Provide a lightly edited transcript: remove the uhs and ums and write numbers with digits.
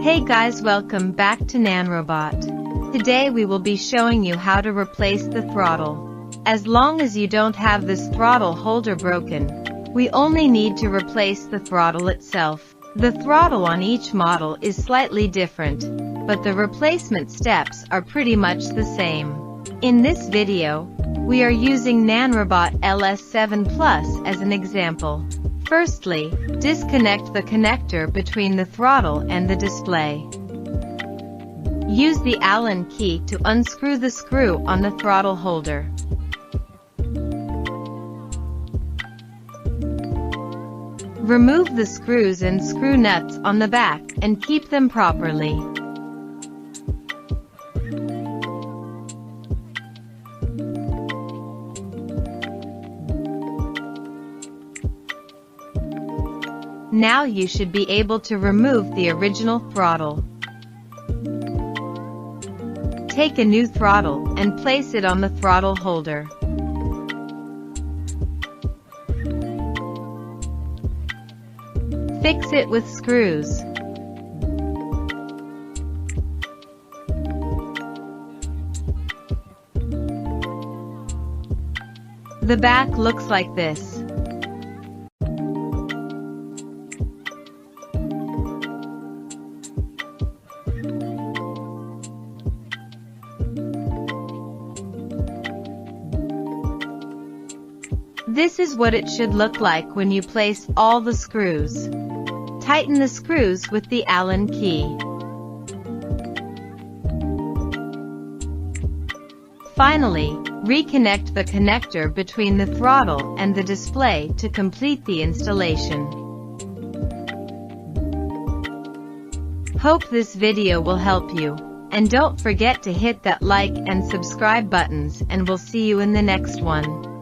Hey guys, welcome back to Nanrobot. Today we will be showing you how to replace the throttle. As long as you don't have this throttle holder broken, we only need to replace the throttle itself. The throttle on each model is slightly different, but the replacement steps are pretty much the same. In this video, we are using Nanrobot LS7 Plus as an example. Firstly, disconnect the connector between the throttle and the display. Use the Allen key to unscrew the screw on the throttle holder. Remove the screws and screw nuts on the back and keep them properly. Now you should be able to remove the original throttle. Take a new throttle and place it on the throttle holder. Fix it with screws. The back looks like this. This is what it should look like when you place all the screws. Tighten the screws with the Allen key. Finally, reconnect the connector between the throttle and the display to complete the installation. Hope this video will help you, and don't forget to hit that like and subscribe buttons, and we'll see you in the next one.